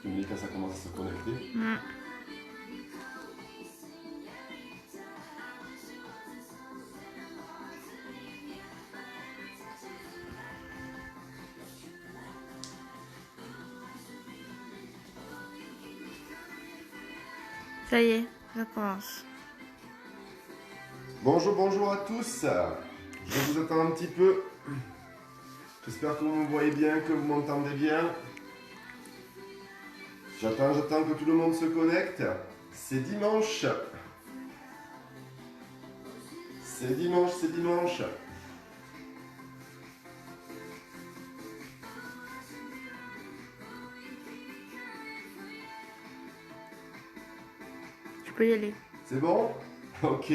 Tu me dis quand ça commence à se connecter. Ça y est, ça commence. Bonjour, bonjour à tous. Je vous attends un petit peu. J'espère que vous me voyez bien, que vous m'entendez bien. J'attends que tout le monde se connecte. C'est dimanche. C'est dimanche, c'est dimanche. Tu peux y aller. C'est bon? Ok.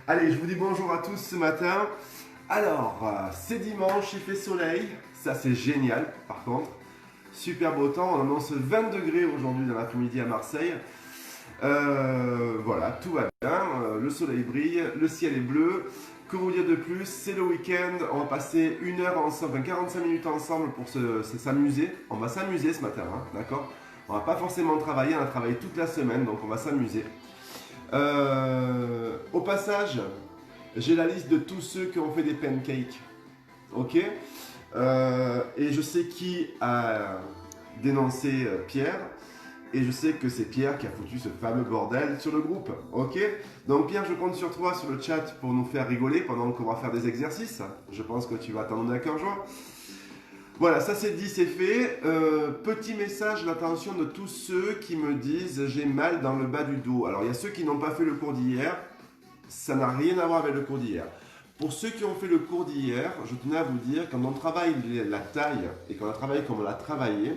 Allez, je vous dis bonjour à tous ce matin. Alors, c'est dimanche, il fait soleil. Ça, c'est génial, par contre. Super beau temps. On annonce 20 degrés aujourd'hui dans l'après-midi à Marseille. Voilà, tout va bien. Le soleil brille, le ciel est bleu. Que vous dire de plus? C'est le week-end. On va passer une heure ensemble, 45 minutes ensemble pour s'amuser. On va s'amuser ce matin, hein, d'accord? On va pas forcément travailler, on a travaillé toute la semaine, donc on va s'amuser. Au passage, j'ai la liste de tous ceux qui ont fait des pancakes. Ok. Et je sais qui a dénoncé Pierre. Et je sais que c'est Pierre qui a foutu ce fameux bordel sur le groupe. Ok. Donc Pierre, je compte sur toi sur le chat pour nous faire rigoler pendant qu'on va faire des exercices. Je pense que tu vas t'en donner à cœur joie. Voilà, ça c'est dit, c'est fait. Petit message d'attention de tous ceux qui me disent j'ai mal dans le bas du dos. Alors il y a ceux qui n'ont pas fait le cours d'hier. Ça n'a rien à voir avec le cours d'hier. Pour ceux qui ont fait le cours d'hier, je tenais à vous dire, quand on travaille la taille et qu'on a travaillé comme on l'a travaillé,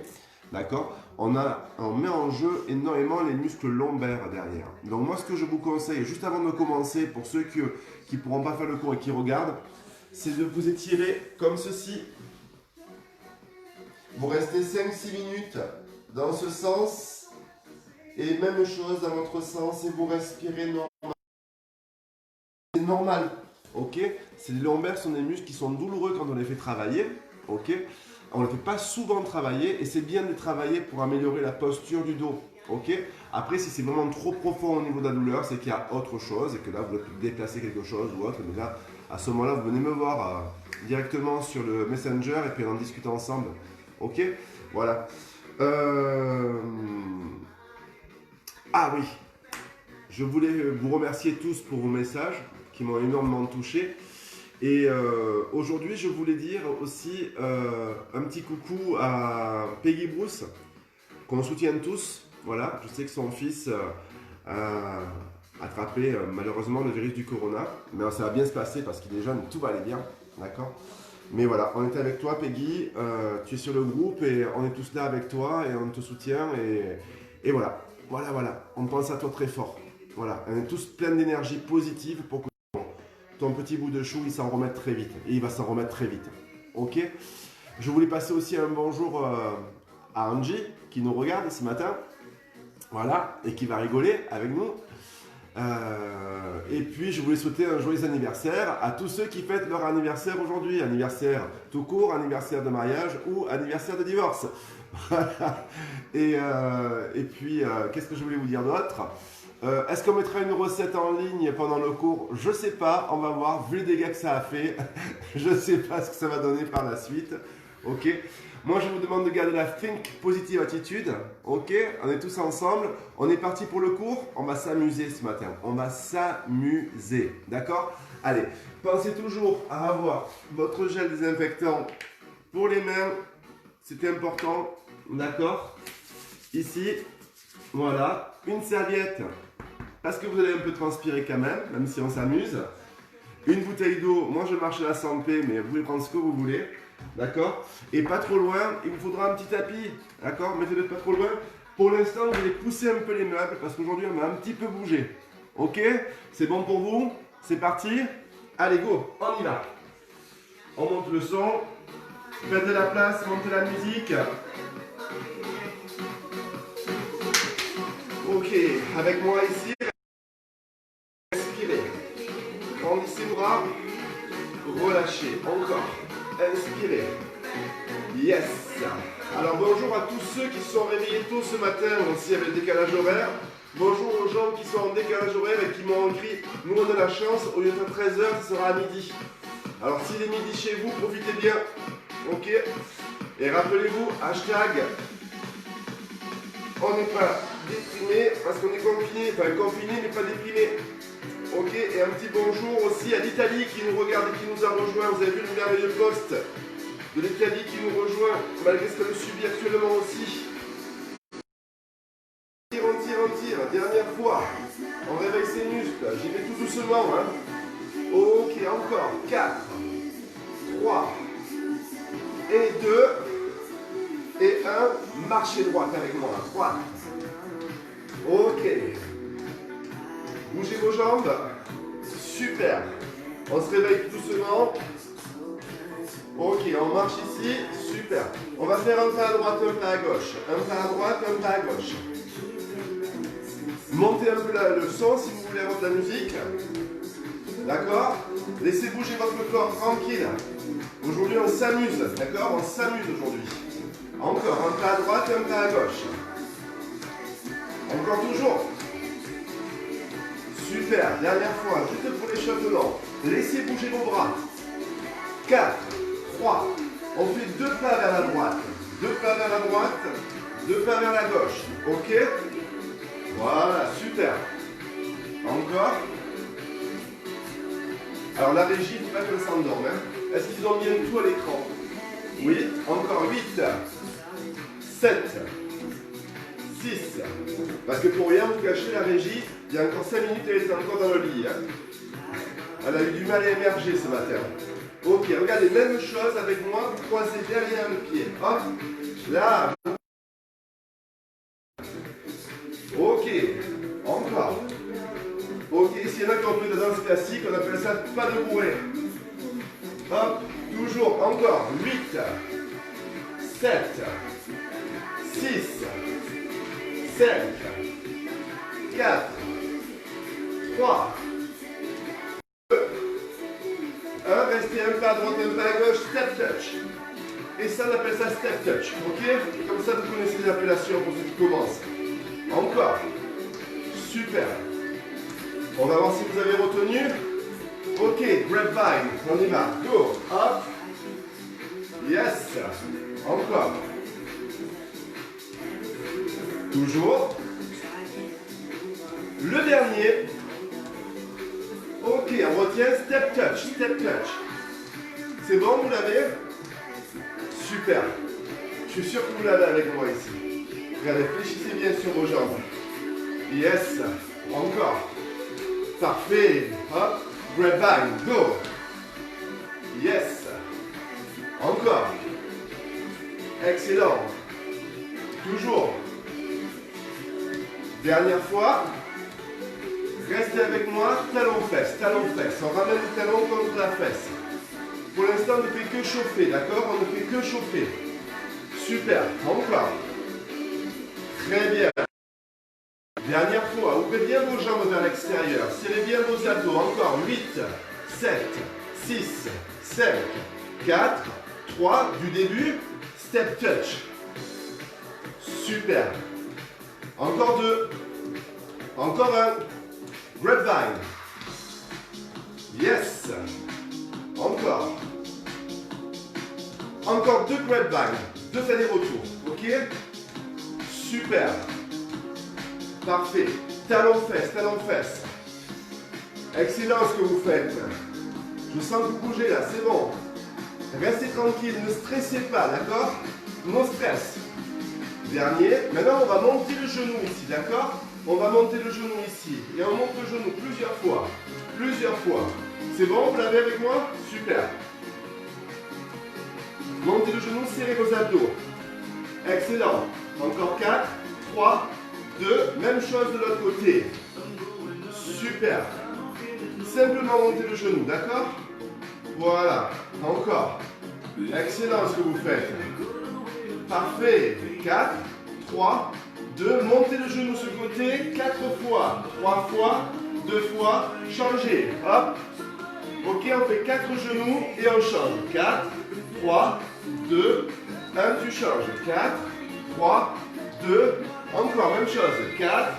d'accord, on met en jeu énormément les muscles lombaires derrière. Donc moi, ce que je vous conseille, juste avant de commencer, pour ceux qui ne pourront pas faire le cours et qui regardent, c'est de vous étirer comme ceci. Vous restez 5-6 minutes dans ce sens et même chose dans l'autre sens et vous respirez normal. C'est normal, ok? Les lombaires sont des muscles qui sont douloureux quand on les fait travailler, ok? On ne les fait pas souvent travailler et c'est bien de les travailler pour améliorer la posture du dos, ok? Après, si c'est vraiment trop profond au niveau de la douleur, c'est qu'il y a autre chose et que là, vous devez déplacer quelque chose ou autre. Mais là, à ce moment-là, vous venez me voir directement sur le Messenger et puis on en discute ensemble, ok? Voilà. Ah oui, je voulais vous remercier tous pour vos messages qui m'ont énormément touché. Et aujourd'hui, je voulais dire aussi un petit coucou à Peggy Bruce, qu'on soutient tous. Voilà, je sais que son fils a attrapé malheureusement le virus du corona, mais ça va bien se passer parce qu'il est jeune, tout va aller bien, d'accord? Mais voilà, on était avec toi Peggy, tu es sur le groupe et on est tous là avec toi et on te soutient et voilà, on pense à toi très fort. Voilà, on est tous pleins d'énergie positive pour que ton petit bout de chou, il s'en remette très vite. Et il va s'en remettre très vite. Ok? Je voulais passer aussi un bonjour à Angie, qui nous regarde ce matin. Voilà, et qui va rigoler avec nous. Et puis, je voulais souhaiter un joyeux anniversaire à tous ceux qui fêtent leur anniversaire aujourd'hui. Anniversaire tout court, anniversaire de mariage ou anniversaire de divorce. Voilà. Et puis, qu'est-ce que je voulais vous dire d'autre? Est-ce qu'on mettra une recette en ligne pendant le cours? Je sais pas, on va voir, vu les dégâts que ça a fait, je sais pas ce que ça va donner par la suite. Ok. Moi je vous demande de garder la think positive attitude. Ok. On est tous ensemble. On est parti pour le cours. On va s'amuser ce matin. On va s'amuser. D'accord? Allez, pensez toujours à avoir votre gel désinfectant pour les mains. C'est important. D'accord? Ici, voilà, une serviette. Parce que vous allez un peu transpirer quand même si on s'amuse. Une bouteille d'eau, moi je marche à la santé, mais vous pouvez prendre ce que vous voulez. D'accord? Et pas trop loin, il vous faudra un petit tapis. D'accord? Mettez-le pas trop loin. Pour l'instant, vous allez pousser un peu les meubles parce qu'aujourd'hui on va un petit peu bouger. Ok? C'est bon pour vous? C'est parti? Allez, go, on y va. On monte le son. Faites de la place, montez la musique. Ok, avec moi ici. Inspirez. Grandissez les bras. Relâchez. Encore. Inspirez. Yes. Alors bonjour à tous ceux qui se sont réveillés tôt ce matin aussi avec le décalage horaire. Bonjour aux gens qui sont en décalage horaire et qui m'ont écrit « Nous on a la chance, au lieu de 13h, ce sera à midi ». Alors s'il est midi chez vous, profitez bien. Ok. Et rappelez-vous, hashtag, on n'est pas déprimé parce qu'on est confiné, enfin confiné mais pas déprimé. Ok, et un petit bonjour aussi à l'Italie qui nous regarde et qui nous a rejoint. Vous avez vu le merveilleux post de l'Italie qui nous rejoint, malgré ce qu'elle subit actuellement aussi. On tire, dernière fois. On réveille ses muscles, j'y vais tout doucement. Hein. Ok, encore. 4, 3, et 2, et 1. Marchez droite avec moi. 3. Ok. Bougez vos jambes. Super. On se réveille doucement. Ok, on marche ici. Super. On va faire un pas à droite, un pas à gauche. Un pas à droite, un pas à gauche. Montez un peu le son si vous voulez avoir de la musique. D'accord? Laissez bouger votre corps tranquille. Aujourd'hui, on s'amuse. D'accord? On s'amuse aujourd'hui. Encore un pas à droite, un pas à gauche. Encore toujours. Super. Dernière fois, juste pour l'échauffement. Laissez bouger vos bras. 4, 3. On fait 2 pas vers la droite. 2 pas vers la droite. 2 pas vers la gauche. Ok? Voilà, super. Encore. Alors la régie, il ne faut pas qu'elle s'endorme. Hein. Est-ce qu'ils ont mis un tout à l'écran? Oui. Encore 8, 7, 6. Parce que pour rien vous cacher, la régie, il y a encore 5 minutes, elle était encore dans le lit. Hein. Elle a eu du mal à émerger ce matin. Ok, regardez, même chose avec moi, vous croisez derrière le pied. Hop, là. Ok, encore. Ok, s'il y en a qui ont fait de la danse classique, on appelle ça pas de bourré. Hop, toujours, encore. 8, 7, 6, 5, 4, 3, 2, 1. Restez un pas à droite, un pas à gauche, step touch. Et ça, on appelle ça step touch. Ok? Comme ça, vous connaissez les appellations pour ceux qui commencent. Encore. Super. On va voir si vous avez retenu. Ok, grapevine. On y va. Go. Hop. Yes. Encore. Toujours. Le dernier. Ok, on retient step touch. Step touch. C'est bon, vous l'avez? Super. Je suis sûr que vous l'avez avec moi ici. Regardez, fléchissez bien sur vos jambes. Yes. Encore. Parfait. Hop. Grapevine. Go. Yes. Encore. Excellent. Toujours. Dernière fois. Restez avec moi. Talon-fesse. Talon-fesse. On ramène le talon contre la fesse. Pour l'instant, on ne fait que chauffer. D'accord? On ne fait que chauffer. Super. Encore. Très bien. Dernière fois, ouvrez bien vos jambes vers l'extérieur. Serrez bien vos abdos. Encore 8, 7, 6, 5, 4, 3. Du début, step touch. Super. Encore 2. Encore 1. Grapevine. Yes. Encore. Encore 2 grapevine. 2 allers-retours. Ok? Super. Parfait. Talon-fesse, talon-fesse. Excellent ce que vous faites. Je sens que vous bougez là, c'est bon. Restez tranquille, ne stressez pas, d'accord? No stress. Dernier. Maintenant, on va monter le genou ici, d'accord? On va monter le genou ici. Et on monte le genou plusieurs fois. Plusieurs fois. C'est bon, vous l'avez avec moi? Super. Montez le genou, serrez vos abdos. Excellent. Encore 4, 3, 2. Même chose de l'autre côté. Super. Simplement monter le genou, d'accord? Voilà. Encore. Excellent ce que vous faites. Parfait. 4, 3, 2. Montez le genou ce côté 4 fois. 3 fois. 2 fois. Changez. Hop. Ok, on fait 4 genoux et on change. 4, 3, 2, 1, tu changes. 4, 3, 2, encore, même chose. 4,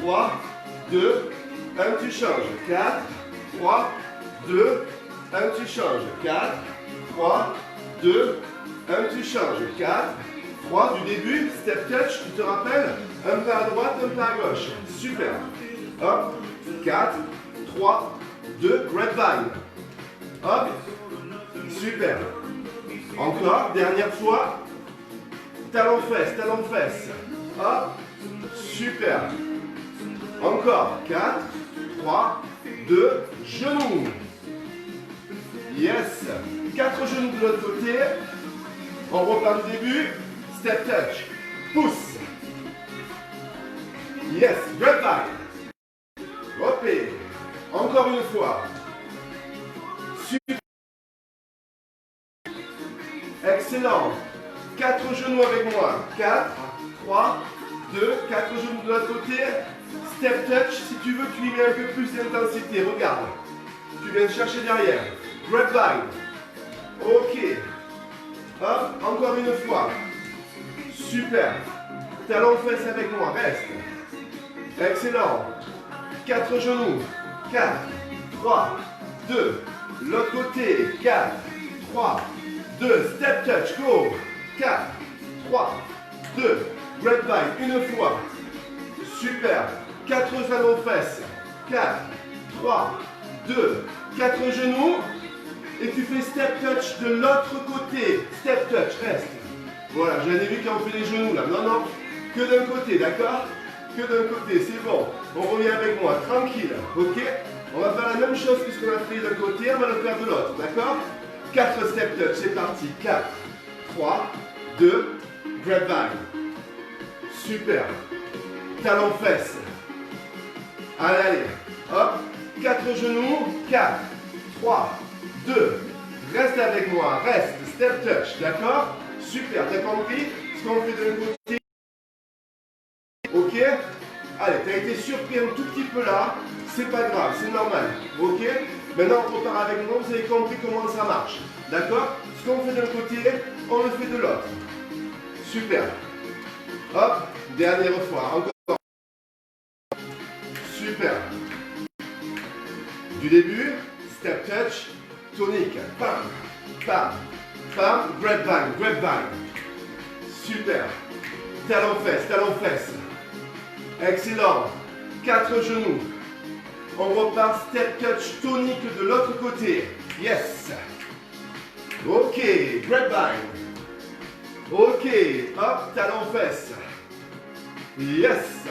3, 2, 1, tu changes. 4, 3, 2, 1, tu changes. 4, 3, 2, 1, tu changes. 4, 3, du début, step touch, tu te rappelles? Un pas à droite, un pas à gauche. Super. Hop, 4, 3, 2, grapevine. Hop, super. Encore, dernière fois. Talon-fesse, talon-fesse. Hop, super. Encore, 4, 3, 2, genoux. Yes. 4 genoux de l'autre côté. On repart du début. Step touch. Pousse. Yes. Grapevine. Hop. Encore une fois. Super. Excellent. 4 genoux avec moi. 4, 3, 2, 4 genoux de l'autre côté. Step touch. Si tu veux, tu y mets un peu plus d'intensité. Regarde. Tu viens chercher derrière. Grapevine. Ok. Hop, encore une fois. Super. Talon-fesse avec moi. Reste. Excellent. 4 genoux. 4, 3, 2. L'autre côté. 4, 3, 2. Step touch. Go. 4, 3, 2. Grapevine. Une fois. Super. 4 talons-fesses. 4, 3, 2. 4 genoux. Et tu fais step touch de l'autre côté. Step touch, reste. Voilà, j'en ai vu quand on fait les genoux là. Non, non, que d'un côté, d'accord? Que d'un côté, c'est bon. On revient avec moi, tranquille, ok? On va faire la même chose que ce qu'on a fait d'un côté, on va le faire de l'autre, d'accord? 4 step touch, c'est parti. 4, 3, 2, grapevine. Super. Talon-fesse. Allez, allez. Hop. 4 genoux. 4, 3, 2, reste avec moi, reste, step touch, d'accord? Super, t'as compris ce qu'on fait d'un côté? Ok? Allez, t'as été surpris un tout petit peu là, c'est pas grave, c'est normal, ok? Maintenant on repart avec moi, vous avez compris comment ça marche, d'accord? Ce qu'on fait d'un côté, on le fait de l'autre. Super. Hop, dernière fois, encore. Super. Du début, step touch, tonique, pam, pam, pam, grapevine, grapevine. Super. Talon-fesse, talon-fesse. Excellent. 4 genoux. On repart step touch tonique de l'autre côté. Yes. Ok, grapevine. Ok, hop, talon-fesse. Yes.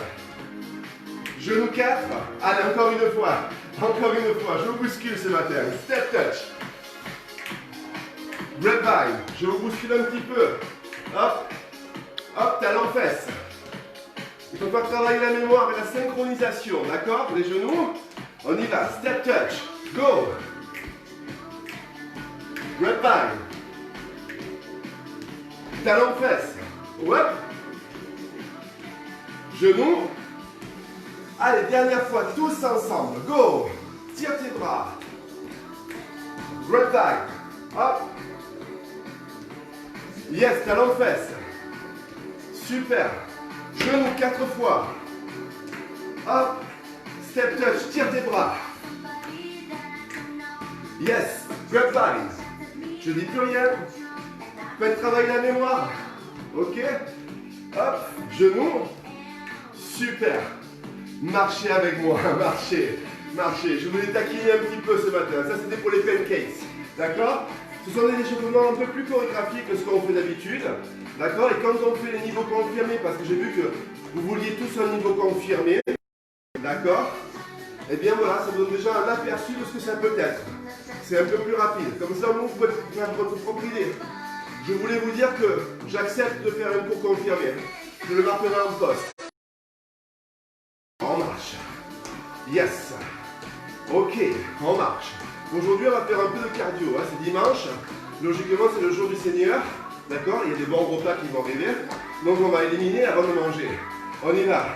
Genou 4. Allez, encore une fois. Encore une fois, je vous bouscule ce matin. Step touch. Grapevine. Je vous bouscule un petit peu. Hop. Hop, talon-fesse. Il faut pas travailler la mémoire et la synchronisation, d'accord? Les genoux. On y va. Step touch. Go. Grapevine. Talon-fesse. Hop. Genoux. Allez, dernière fois, tous ensemble. Go. Tire tes bras. Grapevine. Hop. Yes, talon-fesse. Super. Genoux 4 fois. Hop. Step touch, tire tes bras. Yes, grapevine. Je dis plus rien. Faites travailler la mémoire. Ok. Hop. Genoux. Super. Marchez avec moi, marchez, marchez. Je vous ai taquiné un petit peu ce matin. Ça, c'était pour les pancakes. D'accord? Ce sont des échauffements un peu plus chorégraphiques que ce qu'on fait d'habitude. D'accord? Et quand on fait les niveaux confirmés, parce que j'ai vu que vous vouliez tous un niveau confirmé. D'accord? Eh bien voilà, ça vous donne déjà un aperçu de ce que ça peut être. C'est un peu plus rapide. Comme ça, vous pouvez faire votre propre idée. Je voulais vous dire que j'accepte de faire un cours confirmé. Je le marquerai en poste. On marche. Yes. Ok, on marche. Aujourd'hui, on va faire un peu de cardio. Hein. C'est dimanche. Logiquement, c'est le jour du Seigneur. D'accord? Il y a des bons repas qui vont arriver. Donc, on va éliminer avant de manger. On y va.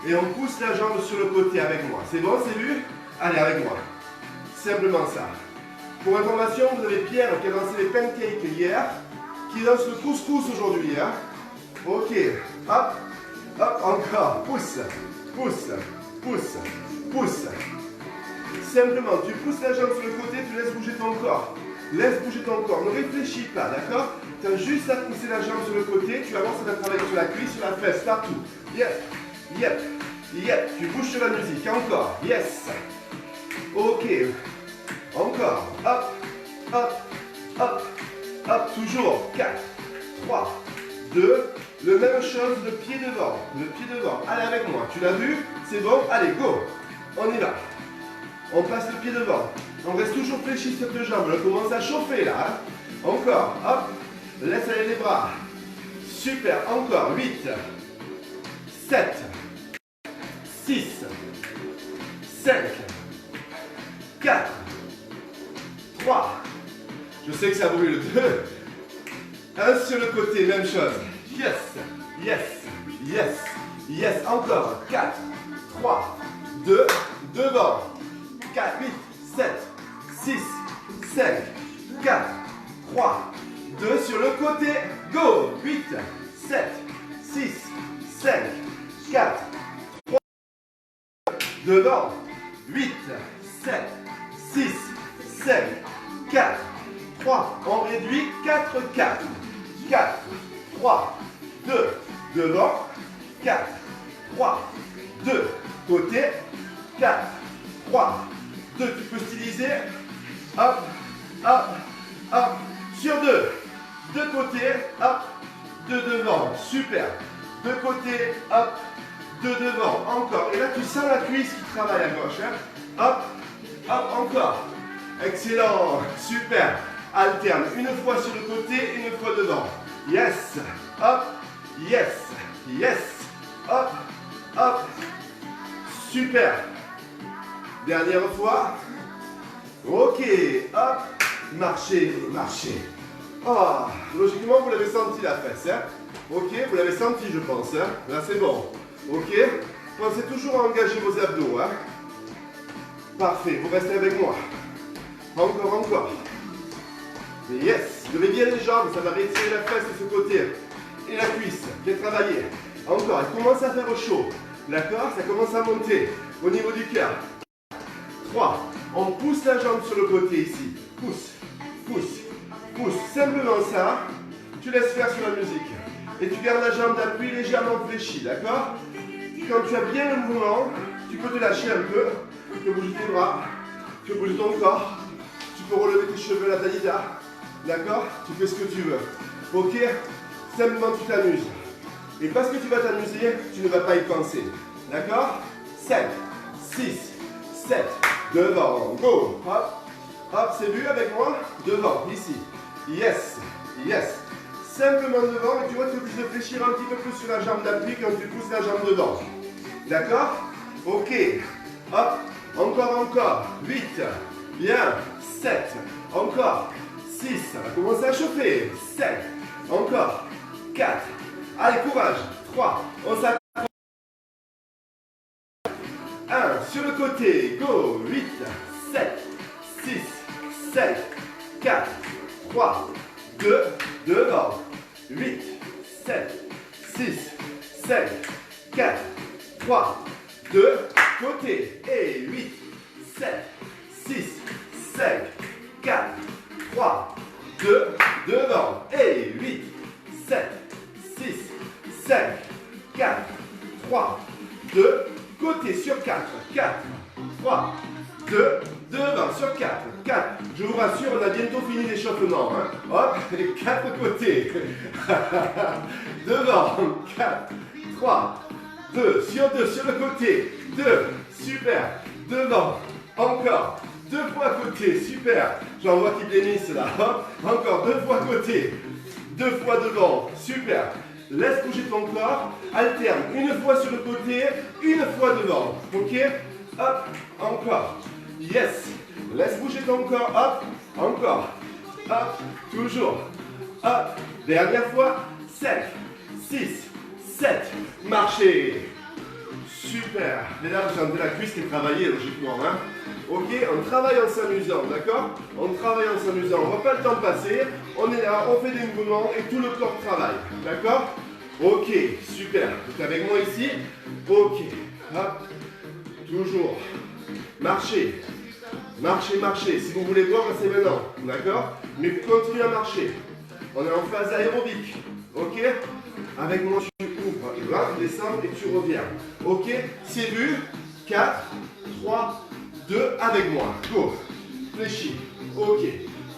Et on pousse la jambe sur le côté avec moi. C'est bon, c'est vu? Allez, avec moi. Simplement ça. Pour information, vous avez Pierre qui a lancé les pancakes hier, qui danse le couscous aujourd'hui. Hein. Ok, hop, hop, encore. Pousse, pousse, pousse, pousse. Simplement, tu pousses la jambe sur le côté, tu laisses bouger ton corps. Laisse bouger ton corps, ne réfléchis pas, d'accord? Tu as juste à pousser la jambe sur le côté, tu avances, ça va travailler sur la cuisse, sur la fesse, partout. Yep, yep, yep. Tu bouges sur la musique, encore. Yes. Ok. Encore. Hop, hop, hop, hop. Toujours. 4, 3, 2. Le même chose, le pied devant. Le pied devant. Allez avec moi. Tu l'as vu? C'est bon? Allez, go. On y va. On passe le pied devant. On reste toujours fléchi sur deux jambes. On commence à chauffer là. Hein. Encore. Hop. Laisse aller les bras. Super. Encore. 8, 7, 6, 5, 4, 3. Je sais que ça brûle. 2. 1 sur le côté. Même chose. Yes. Yes. Yes. Yes. Encore. 4, 3, 2. Devant. 4, 8, 7, 6, 5, 4, 3, 2 sur le côté. Go. 8, 7, 6, 5, 4, 3, devant. 8, 7, 6, 5, 4, 3. On réduit. 4, 4. 4, 3, 2. Devant. 4, 3, 2. Côté. 4, 3, 2. Tu peux styliser. Hop, hop, hop. Sur 2. De côté. Hop. De devant. Super. De côté. Hop. De devant. Encore. Et là, tu sens la cuisse qui travaille à gauche. Hein. Hop. Hop. Encore. Excellent. Super. Alterne. Une fois sur le côté, une fois devant. Yes. Hop. Yes. Yes. Hop. Hop. Super. Dernière fois. Ok. Hop. Marchez. Marchez. Oh. Logiquement, vous l'avez senti la fesse. Hein. Ok. Vous l'avez senti, je pense. Hein. Là, c'est bon. Ok. Pensez toujours à engager vos abdos. Hein. Parfait. Vous restez avec moi. Encore, encore. Yes. Levez bien les jambes. Ça va retirer la fesse de ce côté. Et la cuisse. Bien travaillé. Encore. Elle commence à faire chaud. D'accord? Ça commence à monter au niveau du cœur. 3. On pousse la jambe sur le côté ici. Pousse, pousse, pousse. Simplement ça. Tu laisses faire sur la musique. Et tu gardes la jambe d'appui légèrement fléchie. D'accord? Quand tu as bien le mouvement, tu peux te lâcher un peu. Tu peux bouger tes bras. Tu peux bouger ton corps. Tu peux relever tes cheveux, la dalida. D'accord? Tu fais ce que tu veux. Ok? Simplement tu t'amuses. Et parce que tu vas t'amuser, tu ne vas pas y penser. D'accord? 5, 6, 7, devant, go. Hop, hop, c'est vu avec moi? Devant, ici. Yes, yes. Simplement devant, et tu vois, tu es obligé de fléchir un petit peu plus sur la jambe d'appui quand tu pousses la jambe devant. D'accord? Ok. Hop, encore, encore. 8, bien. 7, encore. 6, ça va commencer à chauffer. 5, encore. 4, allez, courage. 3, on s'attend. 1, sur le côté, go. 8, 7, 6, 5, 4, 3, 2, devant. 8, 7, 6, 5, 4, 3, 2, côté. Et 8, 7, 6, 5, 4, 3, 2, devant. Et 8, 7, 6, 5, 4, 3, 2, côté sur 4, 4, 3, 2, devant sur 4, 4. Je vous rassure, on a bientôt fini l'échauffement. Hein. Hop, les 4 côtés. Devant, 4, 3, 2, sur le côté, 2, super. Devant, encore, 2 fois côté, super. J'en vois qui blêmissent là. Hop. Encore 2 fois côté, 2 fois devant, super. Laisse bouger ton corps, alterne une fois sur le côté, une fois devant. Ok? Hop, encore. Yes. Laisse bouger ton corps, hop, encore. Hop, toujours. Hop, dernière fois. 5, 6, 7. Marchez. Super. Mais là, j'ai un peu la cuisse qui est travaillée logiquement. Hein? Ok, on travaille en s'amusant, d'accord? On travaille en s'amusant, on ne voit pas le temps passer. On est là, on fait des mouvements et tout le corps travaille, d'accord? Ok, super. Vous êtes avec moi ici? Ok, hop, toujours. Marchez, marchez, marchez. Si vous voulez voir, c'est maintenant, d'accord? Mais continuez à marcher. On est en phase aérobique, ok? Avec moi, tu ouvres, là, tu descends et tu reviens. Ok? C'est vu? 4, 3, 2, avec moi. Go. Fléchis. Ok.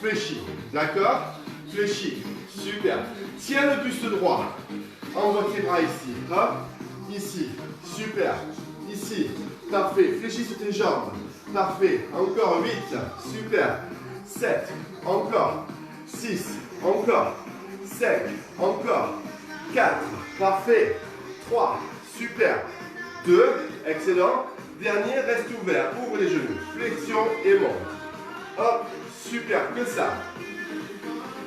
Fléchis. D'accord? Fléchis. Super. Tiens le buste droit. Envoie tes bras ici. Hop. Ici. Super. Ici. Parfait. Fléchis sur tes jambes. Parfait. Encore 8. Super. 7. Encore. 6. Encore. 5. Encore. 4. Parfait. 3. Super. 2. Excellent. Dernier, reste ouvert. Ouvre les genoux. Flexion et monte. Hop. Super. Que ça.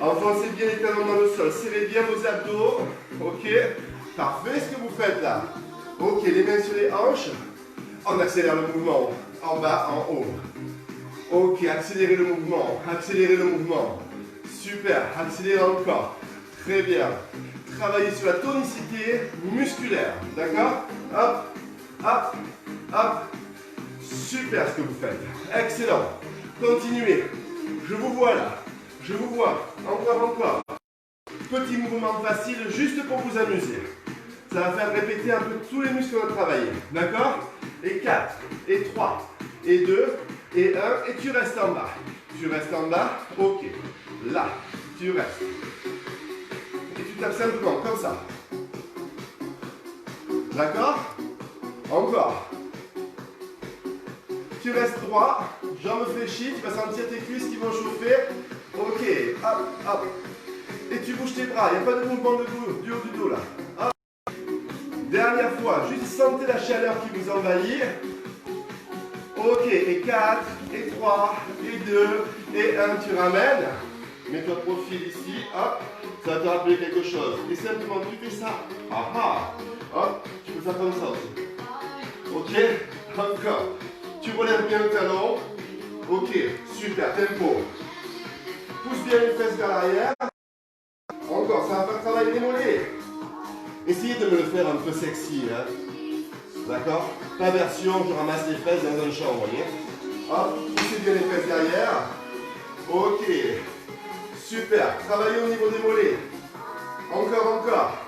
Enfoncez bien les talons dans le sol. Serrez bien vos abdos. Ok. Parfait ce que vous faites là. Ok. Les mains sur les hanches. On accélère le mouvement. En bas, en haut. Ok. Accélérez le mouvement. Accélérez le mouvement. Super. Accélérez encore. Très bien. Travaillez sur la tonicité musculaire. D'accord? Hop. Hop. Hop. Super ce que vous faites. Excellent. Continuez. Je vous vois là. Je vous vois. Encore, encore. Petit mouvement facile juste pour vous amuser. Ça va faire répéter un peu tous les muscles qu'on a travaillé. D'accord? Et 4, et 3, et 2, et 1, et tu restes en bas. Tu restes en bas. Ok. Là. Tu restes. Et tu tapes simplement comme ça. D'accord? Encore. Tu restes droit, jambes fléchies, tu vas sentir tes cuisses qui vont chauffer. Ok, hop, hop. Et tu bouges tes bras, il n'y a pas de mouvement de dos, du haut du dos là. Hop. Dernière fois, juste sentez la chaleur qui vous envahit. Ok, et 4, et 3, et 2, et 1, tu ramènes. Mets-toi profil ici, hop. Ça va te rappeler quelque chose. Et simplement, tu fais ça. Ah ah. Hop, tu peux faire comme ça aussi. Ok, encore. Tu relèves bien le talon. Ok, super, tempo. Pousse bien les fesses vers l'arrière. Encore, ça va faire travailler les mollets. Essayez de me le faire un peu sexy. Hein. D'accord? Pas version, je ramasse les fesses dans un champ, vous voyez? Hop, poussez bien les fesses derrière. Ok, super. Travaillez au niveau des mollets. Encore, encore.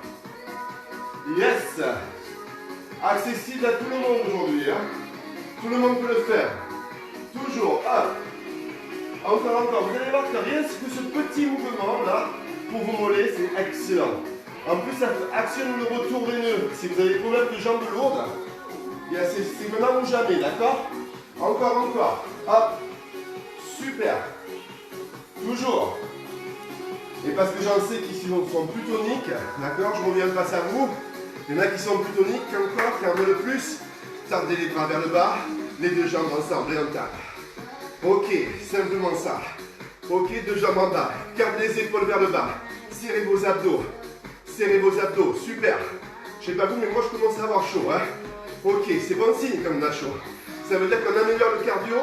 Yes. Accessible à tout le monde aujourd'hui. Hein. Tout le monde peut le faire. Toujours. Hop. Encore, encore. Vous allez voir que rien que ce petit mouvement là, pour vos mollets, c'est excellent. En plus, ça actionne le retour veineux. Si vous avez des problèmes de jambes lourdes, c'est maintenant ou jamais, d'accord? Encore, encore. Hop. Super. Toujours. Et parce que j'en sais qui sont plus toniques, d'accord? Je reviens face à vous. Il y en a qui sont plus toniques encore, qui en veulent le plus. Tendez les bras vers le bas, les deux jambes ensemble et on tape. Ok, simplement ça. Ok, deux jambes en bas. Gardez les épaules vers le bas. Serrez vos abdos. Serrez vos abdos, super. Je sais pas vous, mais moi je commence à avoir chaud. Hein. Ok, c'est bon signe comme on a chaud. Ça veut dire qu'on améliore le cardio,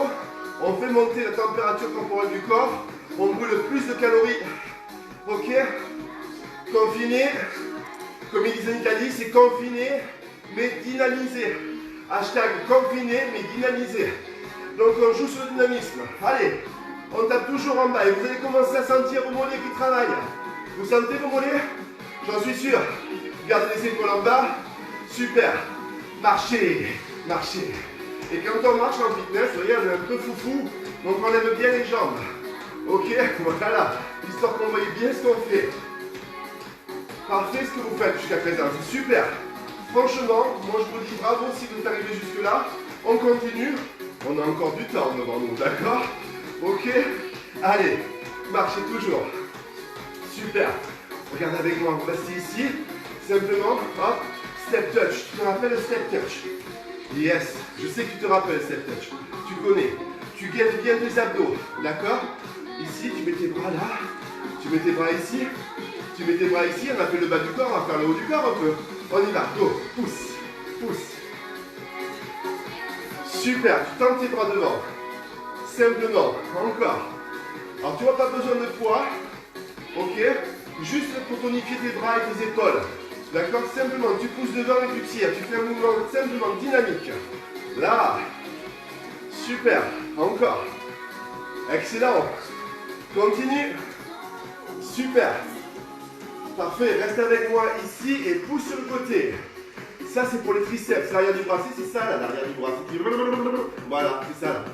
on fait monter la température corporelle du corps, on brûle plus de calories. Ok, confiné, comme ils disent en Italie, c'est confiné, mais dynamisé. Hashtag confiné, mais dynamisé. Donc on joue sur le dynamisme. Allez, on tape toujours en bas et vous allez commencer à sentir vos mollets qui travaillent. Vous sentez vos mollets? J'en suis sûr. Gardez les épaules en bas. Super. Marchez, marchez. Et quand on marche en fitness, vous voyez, on est un peu foufou. Donc on lève bien les jambes. Ok, voilà. Histoire qu'on voie bien ce qu'on fait. Parfait ce que vous faites jusqu'à présent. C'est super. Franchement, moi je vous dis bravo si vous êtes arrivé jusque là. On continue. On a encore du temps devant nous, d'accord? Ok. Allez, marchez toujours. Super. Regardez avec moi, vous restez ici. Simplement, hop, step touch. Tu te rappelles le step touch? Yes, je sais que tu te rappelles step touch. Tu connais. Tu guettes bien tes abdos, d'accord? Ici, tu mets tes bras là. Tu mets tes bras ici. Tu mets tes bras ici. On a fait le bas du corps, on va faire le haut du corps un peu. On y va, go, pousse, pousse. Super, tu tends tes bras devant. simplement, encore. Alors tu n'as pas besoin de poids, ok? Juste pour tonifier tes bras et tes épaules. D'accord? Simplement, tu pousses devant et tu tires. Tu fais un mouvement simplement dynamique. Là. Super. Encore. Excellent. Continue. Super. Parfait. Reste avec moi ici et pousse sur le côté. Ça, c'est pour les triceps. L'arrière du bras, c'est ça, là, l'arrière du bras. Voilà, c'est ça, là.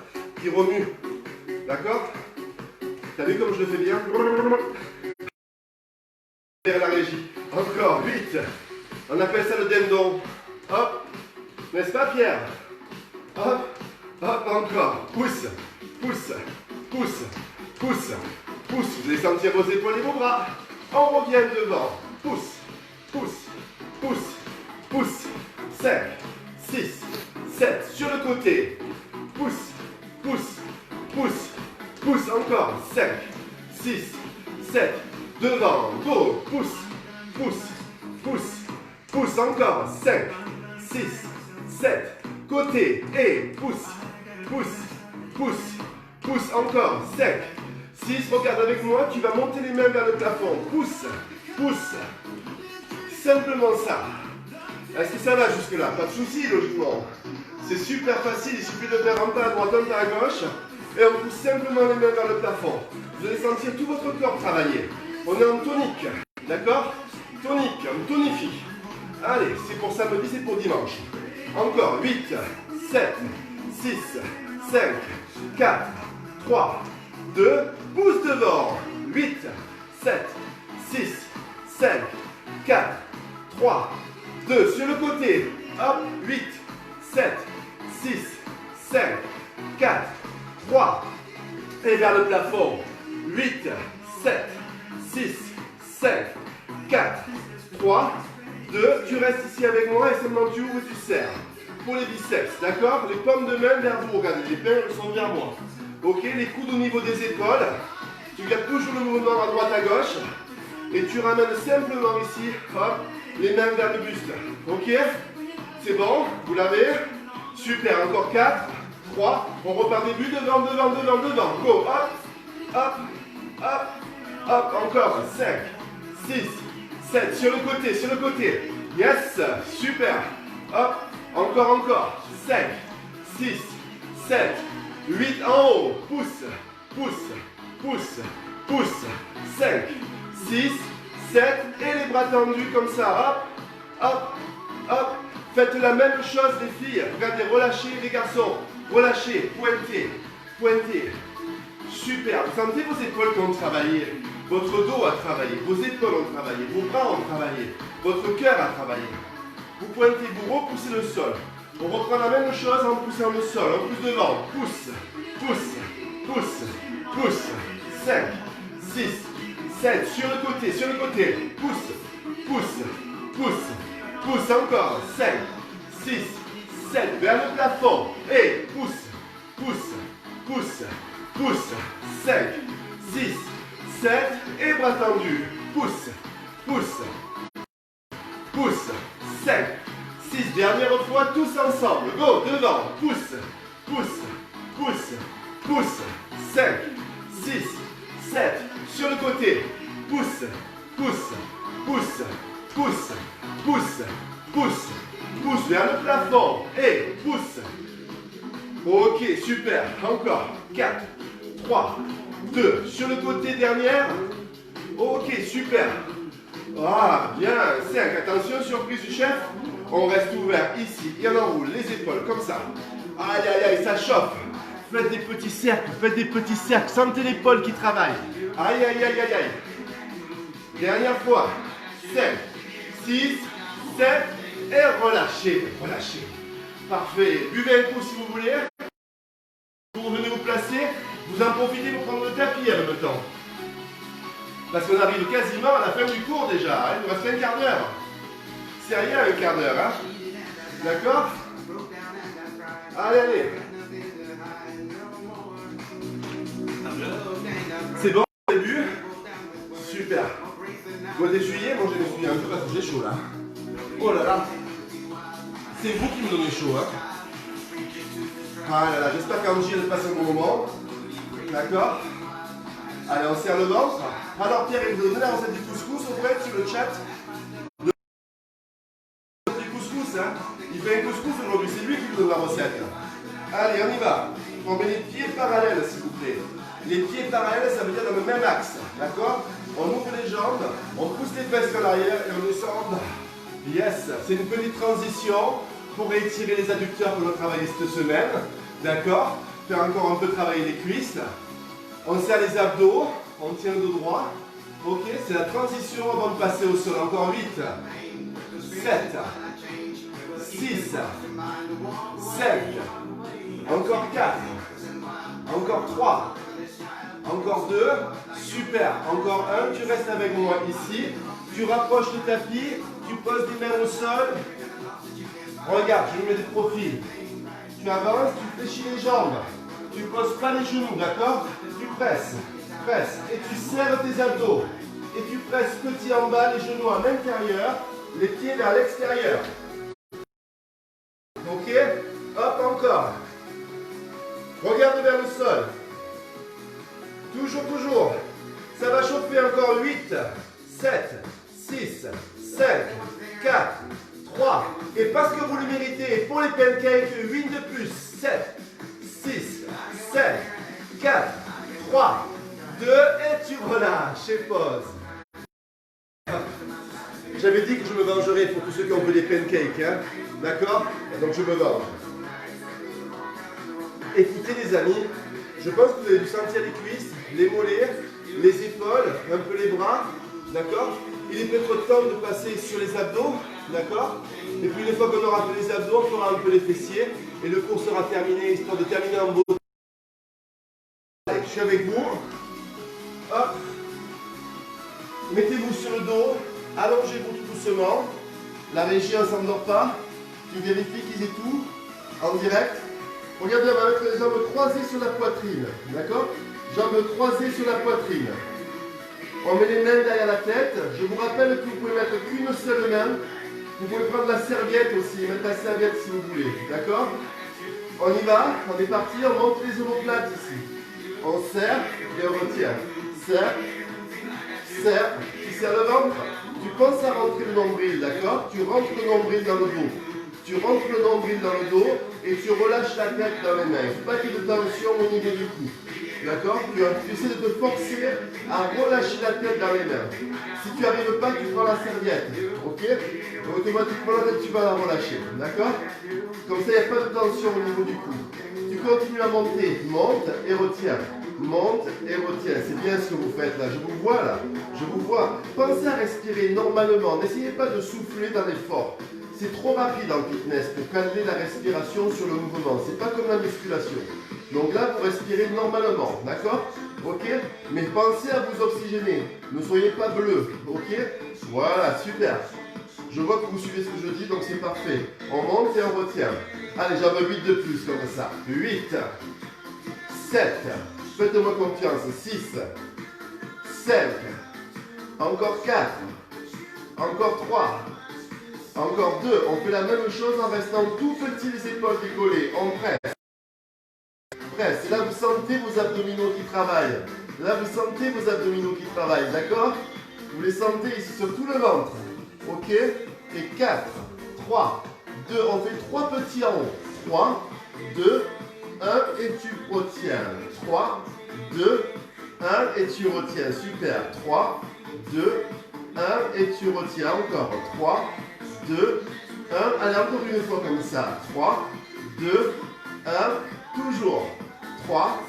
Qui remue. D'accord? T'as vu comme je le fais bien? Vers la régie. Encore, 8. On appelle ça le dindon. Hop. N'est-ce pas, Pierre? Hop. Hop, encore. Pousse. Pousse. Pousse. Pousse. Pousse. Vous allez sentir vos épaules et vos bras. On revient devant. Pousse. Pousse. Pousse. Pousse. 5, 6, 7. Sur le côté. Pousse. Pousse. Pousse. Pousse encore. 5, 6, 7. Devant. Go. Pousse. Pousse. Pousse. Pousse encore. 5, 6, 7. Côté. Et pousse. Pousse. Pousse. Pousse encore. 5, 6. Regarde avec moi. Tu vas monter les mains vers le plafond. Pousse. Pousse. Simplement ça. Est-ce que ça va jusque là? Pas de souci, logiquement. C'est super facile. Il suffit de faire un pas à droite, un pas à gauche. Et on pousse simplement les mains vers le plafond. Vous allez sentir tout votre corps travailler. On est en tonique. D'accord? Tonique. On tonifie. Allez, c'est pour samedi, c'est pour dimanche. Encore. 8, 7, 6, 5, 4, 3, 2. Pousse devant. 8, 7, 6, 5, 4, 3, 2. Sur le côté. Hop. 8, 7, 6, 5, 4, 3. Et vers le plafond. 8, 7, 6, 5, 4, 3, 2. Tu restes ici avec moi et seulement tu ouvres et tu serres. Pour les biceps, d'accord? Les paumes de main vers vous. Regardez, les mains elles sont vers moi. Ok, les coudes au niveau des épaules. Tu gardes toujours le mouvement à droite, à gauche. Et tu ramènes simplement ici, hop, les mains vers le buste. Ok? C'est bon? Vous l'avez? Super, encore 4, 3. On repart début, devant, devant, devant, devant. Go, hop, hop, hop, hop. Encore 5, 6, 7. Sur le côté, sur le côté. Yes, super. Hop, encore, encore. 5, 6, 7, 8 en haut. Pousse, pousse, pousse, pousse. 5, 6, 7. Et les bras tendus comme ça. Hop, hop, hop. Faites la même chose les filles. Regardez, relâchez les garçons. Relâchez, pointez, pointez. Super. Vous sentez vos épaules qui ont travaillé. Votre dos a travaillé. Vos épaules ont travaillé. Vos bras ont travaillé. Votre cœur a travaillé. Vous pointez, vous repoussez le sol. On reprend la même chose en poussant le sol. On pousse devant. Pousse, pousse, pousse, pousse. 5, 6, 7. Sur le côté, sur le côté. Pousse, pousse, pousse, pousse. Encore. 5, 6, 7. Vers le plafond. Et pousse, pousse, pousse, pousse. 5, 6, 7. Et bras tendus. Pousse, pousse, pousse. 5, 6. Dernière fois, tous ensemble. Go, devant. Pousse, pousse, pousse, pousse. 5, 6, 7. Sur le côté. Pousse, pousse, pousse, pousse, pousse, pousse, pousse vers le plafond. Et pousse. Ok, super. Encore. 4, 3, 2. Sur le côté, dernière. Ok, super. Ah, bien. 5. Attention, surprise du chef. On reste ouvert ici. Et on enroule les épaules comme ça. Aïe, aïe, aïe, ça chauffe. Faites des petits cercles. Faites des petits cercles. Sentez l'épaule qui travaille. Aïe, aïe, aïe, aïe, aïe. Dernière fois. 5, 6, 7. Et relâchez. Relâchez. Parfait. Buvez un coup si vous voulez. Vous revenez vous placer. Vous en profitez pour prendre le tapis en même temps. Parce qu'on arrive quasiment à la fin du cours déjà. Il nous reste un quart d'heure. C'est rien un quart d'heure. Hein? D'accord? Allez, allez. C'est bon au début? Super. Vous essuyez? Moi je vais m'essuyer un peu parce que j'ai chaud là. Oh là là. C'est vous qui me donnez chaud. Hein? Ah là là, j'espère qu'Angie elle passe un bon moment. D'accord? Allez, on serre le ventre. Alors Pierre, il vous donne la recette du couscous au fait sur le chat. Du couscous, hein? Il fait un couscous aujourd'hui, c'est lui qui vous donne la recette. Allez, on y va. On met les pieds parallèles, s'il vous plaît. Les pieds parallèles, ça veut dire dans le même axe. D'accord? On ouvre les jambes, on pousse les fesses vers l'arrière et on descend en bas. Yes, c'est une petite transition pour étirer les adducteurs que l'on a travaillé cette semaine. D'accord? Faire encore un peu travailler les cuisses. On serre les abdos, on tient le dos droit. Ok, c'est la transition avant de passer au sol. Encore 8, 7, 6, 5, encore 4, encore 3, encore 2, super, encore 1, tu restes avec moi ici, tu rapproches le tapis, tu poses les mains au sol, regarde, je mets des profils, tu avances, tu fléchis les jambes, tu ne poses pas les genoux, d'accord? Tu presses, et tu serres tes abdos, et tu presses petit en bas, les genoux à l'intérieur, les pieds vers l'extérieur. Ok? Hop, encore. Regarde vers le sol. Toujours, toujours. Ça va chauffer encore 8, 7, 6, 5, 4, 3. Et parce que vous le méritez, pour les pancakes, 8 de plus. 7, 6, 5, 4, 3, 2. Et tu relâches et pose. J'avais dit que je me vengerais pour tous ceux qui ont vu les pancakes. Hein? D'accord? Donc je me venge. Écoutez les amis, je pense que vous avez dû sentir les cuisses, les mollets, les épaules, un peu les bras, d'accord? Il est peut-être temps de passer sur les abdos, d'accord? Et puis une fois qu'on aura fait les abdos, on fera un peu les fessiers et le cours sera terminé, histoire de terminer en beauté. Allez, je suis avec vous. Hop. Mettez-vous sur le dos, allongez-vous tout doucement. La régie, on ne s'endort pas. Tu vérifies qu'ils aient tout en direct. Regardez, on va mettre les jambes croisées sur la poitrine. D'accord? Jambes croisées sur la poitrine. On met les mains derrière la tête. Je vous rappelle que vous pouvez mettre qu'une seule main. Vous pouvez prendre la serviette aussi, mettre la serviette si vous voulez. D'accord? On y va, on est parti, on monte les omoplates ici. On serre et on retient. Serre, serre. Tu serres le ventre. Tu penses à rentrer le nombril, d'accord? Tu rentres le nombril dans le dos. Tu rentres le nombril dans le dos et tu relâches la tête dans les mains. Il ne faut pas qu'il y ait de tension au niveau du cou. D'accord? Tu essaies de te forcer à relâcher la tête dans les mains. Si tu n'y arrives pas, tu prends la serviette. Ok? Automatiquement, tu vas la relâcher. D'accord? Comme ça, il n'y a pas de tension au niveau du cou. Tu continues à monter. Monte et retiens. Monte et retiens. C'est bien ce que vous faites là. Je vous vois là. Je vous vois. Pensez à respirer normalement. N'essayez pas de souffler dans l'effort. C'est trop rapide en fitness pour calmer la respiration sur le mouvement. C'est pas comme la musculation. Donc là, vous respirez normalement, d'accord? Ok? Mais pensez à vous oxygéner. Ne soyez pas bleu, ok? Voilà, super. Je vois que vous suivez ce que je dis, donc c'est parfait. On monte et on retient. Allez, j'en veux 8 de plus comme ça. 8, 7, faites-moi confiance. 6, 5, encore 4, encore 3, encore 2. On fait la même chose en restant tout petit, les épaules décollées. On presse. Presse. Et là, vous sentez vos abdominaux qui travaillent. Là, vous sentez vos abdominaux qui travaillent, d'accord? Vous les sentez ici sur tout le ventre. Ok? Et 4, 3, 2. On fait 3 petits en haut. 3, 2, 1 et tu retiens. 3, 2, 1 et tu retiens. Super. 3, 2, 1 et tu retiens. Encore. 3, 2, 1. Allez, encore une fois comme ça. 3, 2, 1. Toujours. 3,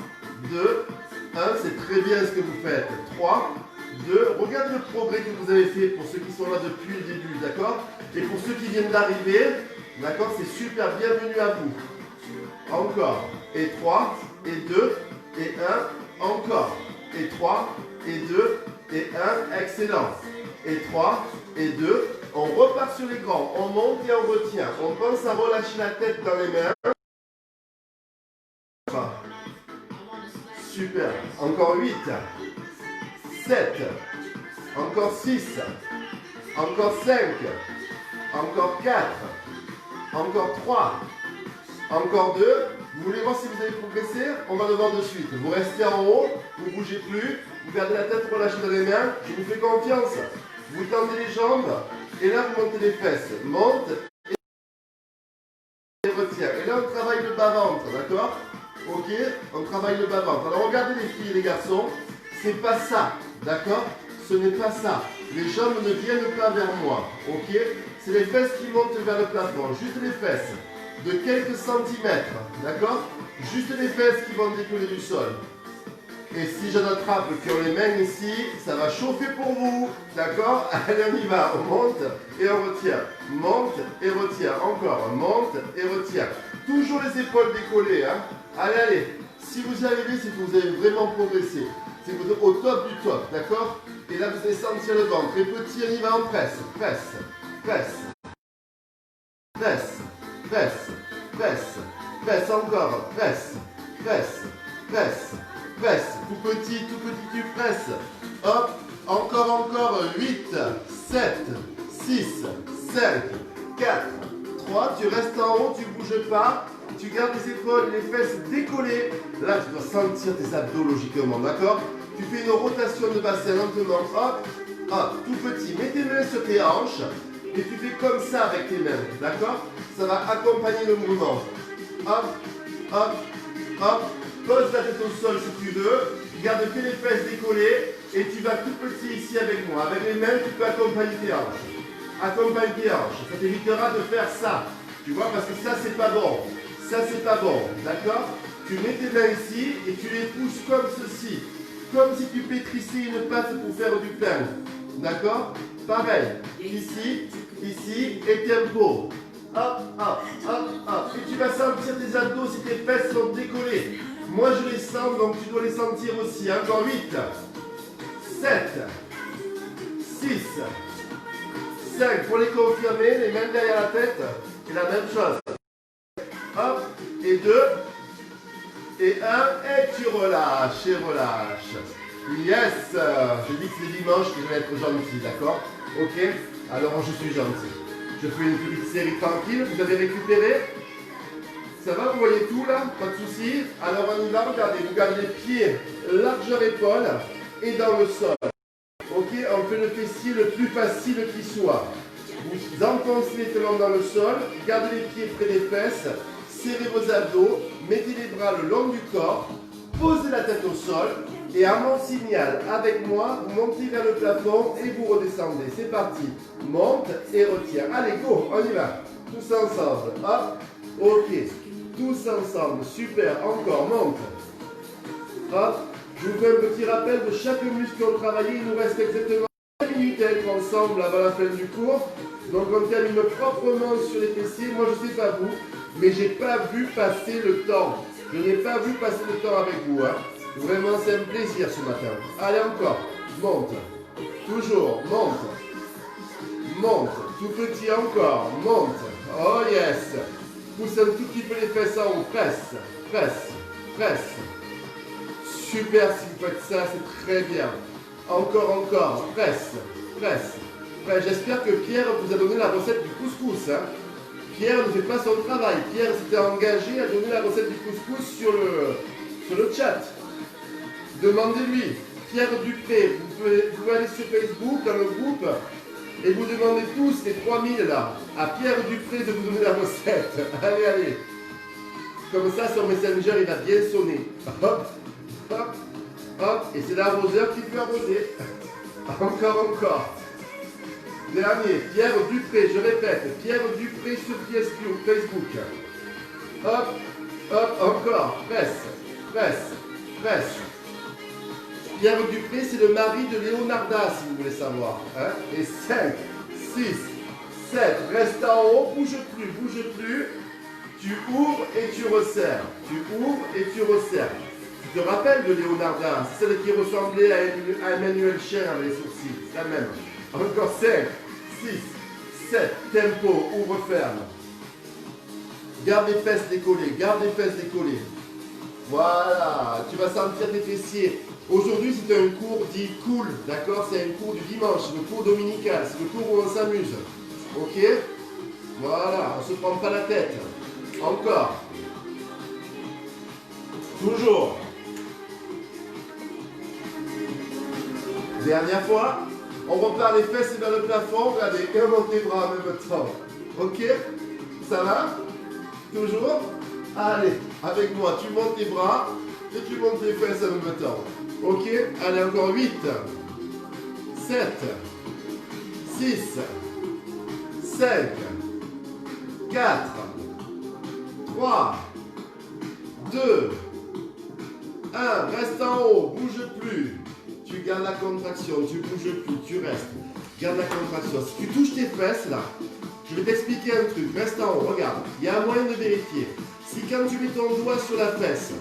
2, 1. C'est très bien ce que vous faites. 3, 2. Regardez le progrès que vous avez fait pour ceux qui sont là depuis le début. D'accord? Et pour ceux qui viennent d'arriver, d'accord? C'est super. Bienvenue à vous. Encore. Et 3, et 2, et 1. Encore. Et 3, et 2, et 1. Excellent. Et 3, et 2. On repart sur les grands. On monte et on retient. On pense à relâcher la tête dans les mains. Super. Encore 8, 7, encore 6, encore 5, encore 4, encore 3, encore 2. Vous voulez voir si vous avez progressé? On va le voir de suite. Vous restez en haut, vous ne bougez plus, vous gardez la tête relâchée dans les mains, je vous fais confiance. Vous tendez les jambes, et là vous montez les fesses. Monte, et retient. Et là on travaille le bas-ventre, d'accord? Ok? On travaille le bas-ventre. Alors regardez les filles et les garçons, c'est pas ça, d'accord? Ce n'est pas ça. Les jambes ne viennent pas vers moi, ok? C'est les fesses qui montent vers le plafond, juste les fesses, de quelques centimètres, d'accord? Juste les fesses qui vont décoller du sol. Et si je attrape qui ont les mains ici, ça va chauffer pour vous, d'accord? Allez, on y va, on monte et on retient, monte et retient, encore, monte et retient. Toujours les épaules décollées, hein? Allez, allez, si vous y arrivez, c'est que vous avez vraiment progressé. C'est que vous êtes au top du top, d'accord? Et là, vous allez sentir le ventre. Et petit, on y va en presse, presse, presse, presse, presse, presse, presse, encore, presse, presse, presse, presse. Tout petit, tu presses. Hop, encore, 8, 7, 6, 5, 4, 3. Tu restes en haut, tu ne bouges pas. Tu gardes les épaules, les fesses décollées. Là, tu dois sentir tes abdos logiquement, d'accord? Tu fais une rotation de bassin lentement. Hop, hop, tout petit. Mets tes mains sur tes hanches et tu fais comme ça avec tes mains, d'accord? Ça va accompagner le mouvement. Hop, hop, hop. Pose la tête au sol si tu veux. Garde que les fesses décollées et tu vas tout petit ici avec moi. Avec les mains, tu peux accompagner tes hanches. Accompagne tes hanches. Ça t'évitera de faire ça. Tu vois, parce que ça, c'est pas bon. Ça, c'est pas bon, d'accord? Tu mets tes mains ici et tu les pousses comme ceci. Comme si tu pétrissais une pâte pour faire du pain. D'accord? Pareil. Ici, ici et tempo. Hop, hop, hop, hop. Et tu vas sentir tes abdos si tes fesses sont décollées. Moi, je les sens, donc tu dois les sentir aussi. Encore 8, 7, 6, 5. Pour les confirmer, les mains derrière la tête. Et la même chose. Hop, et 2, et 1, et tu relâches, et relâches. Yes! Je dis que c'est dimanche que je vais être gentil, d'accord? Ok? Alors je suis gentil. Je fais une petite série tranquille, vous avez récupéré? Ça va, vous voyez tout là? Pas de soucis? Alors on y va, regardez, vous gardez les pieds, largeur épaule, et dans le sol. Ok? On fait le fessier le plus facile qui soit. Vous enfoncez les talons dans le sol, gardez les pieds près des fesses, serrez vos abdos, mettez les bras le long du corps, posez la tête au sol et à mon signal, avec moi, vous montez vers le plafond et vous redescendez. C'est parti. Monte et retire. Allez, go, on y va. Tous ensemble. Hop, ok. Tous ensemble. Super. Encore, monte. Hop. Je vous fais un petit rappel de chaque muscle qu'on travaillait. Il nous reste exactement 5 minutes à être ensemble avant la fin du cours. Donc on termine proprement sur les fessiers. Moi je ne sais pas vous, mais j'ai pas vu passer le temps. Je n'ai pas vu passer le temps avec vous. Hein. Vraiment c'est un plaisir ce matin. Allez encore, monte. Toujours, monte. Monte. Tout petit encore, monte. Oh yes. Pousse un tout petit peu les fesses en haut. Presse, presse, presse. Super si vous faites ça, c'est très bien. Encore, presse, presse. J'espère que Pierre vous a donné la recette du couscous. Hein. Pierre ne fait pas son travail. Pierre s'était engagé à donner la recette du couscous sur le chat. Demandez-lui. Pierre Dupré, vous pouvez aller sur Facebook, dans le groupe, et vous demandez tous, les 3000 là, à Pierre Dupré de vous donner la recette. Allez, allez. Comme ça, son messenger, il va bien sonner. Hop, hop, hop. Et c'est l'arroseur qui peut arroser. Encore. Dernier, Pierre Dupré, je répète, Pierre Dupré sur Facebook. Hop, hop, encore, presse. Pierre Dupré, c'est le mari de Leonarda, si vous voulez savoir. Hein? Et 5, 6, 7, reste en haut, bouge plus. Tu ouvres et tu resserres. Tu te rappelles de Leonarda, c'est celle qui ressemblait à Emmanuel Cher avec les sourcils, la même. Encore 5, 6, 7, tempo, ouvre, ferme. Garde les fesses décollées, Voilà, tu vas sentir tes fessiers. Aujourd'hui, c'est un cours dit cool, d'accord? C'est un cours du dimanche, c'est le cours dominical, c'est le cours où on s'amuse. Ok? Voilà, on ne se prend pas la tête. Encore. Toujours. Dernière fois. On repart les fesses vers le plafond. Regardez, et on monte les bras en même temps. Ok? Ça va? Toujours? Allez, avec moi, tu montes les bras et tu montes les fesses en même temps. Ok? Allez, encore 8, 7, 6, 5, 4, 3, 2, 1. Reste en haut, bouge plus. Tu gardes la contraction, tu bouges plus, tu restes. Garde la contraction. Si tu touches tes fesses là, je vais t'expliquer un truc. Reste en haut, regarde. Il y a un moyen de vérifier. Si quand tu mets ton doigt sur la fesse,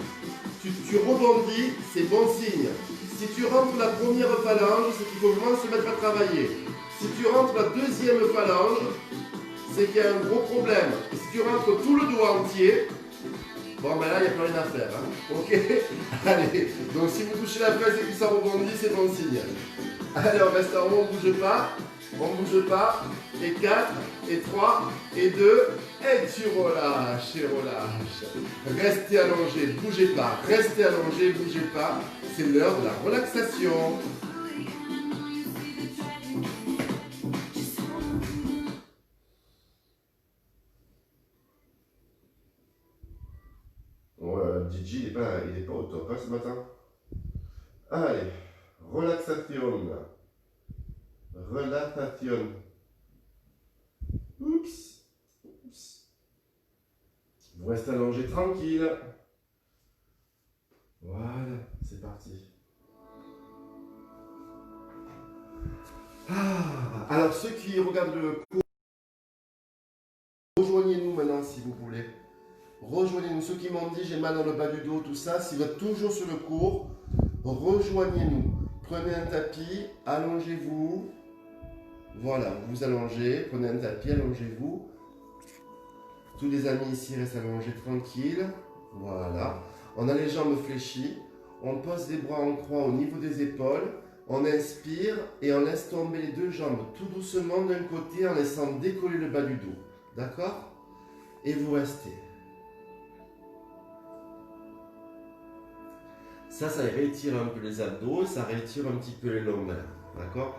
tu rebondis, c'est bon signe. Si tu rentres la première phalange, c'est qu'il faut vraiment se mettre à travailler. Si tu rentres la deuxième phalange, c'est qu'il y a un gros problème. Et si tu rentres tout le doigt entier, bon ben là il n'y a plus rien à faire. Hein. Ok? Allez, donc si vous touchez la fesse et que ça rebondit, c'est bon signe. Allez, on reste en haut, on ne bouge pas. On ne bouge pas. Et 4, et 3, et 2, et tu relâches, et relâches. Restez allongé, bougez pas. Restez allongé, bougez pas. C'est l'heure de la relaxation. Gigi, il est pas au top hein, ce matin. Allez, relaxation. Relaxation. Oups. Oups. Vous restez allongé tranquille. Voilà, c'est parti. Alors, ceux qui regardent le cours, rejoignez-nous maintenant si vous voulez. Rejoignez-nous. Ceux qui m'ont dit j'ai mal dans le bas du dos, tout ça, si vous êtes toujours sur le cours, rejoignez-nous. Prenez un tapis, allongez-vous. Voilà, vous vous allongez, prenez un tapis, allongez-vous. Tous les amis ici restent allongés tranquilles. Voilà. On a les jambes fléchies. On pose les bras en croix au niveau des épaules. On inspire et on laisse tomber les deux jambes tout doucement d'un côté en laissant décoller le bas du dos. D'accord? Et vous restez. Ça réétire un peu les abdos et ça réétire un petit peu les lombaires. D'accord?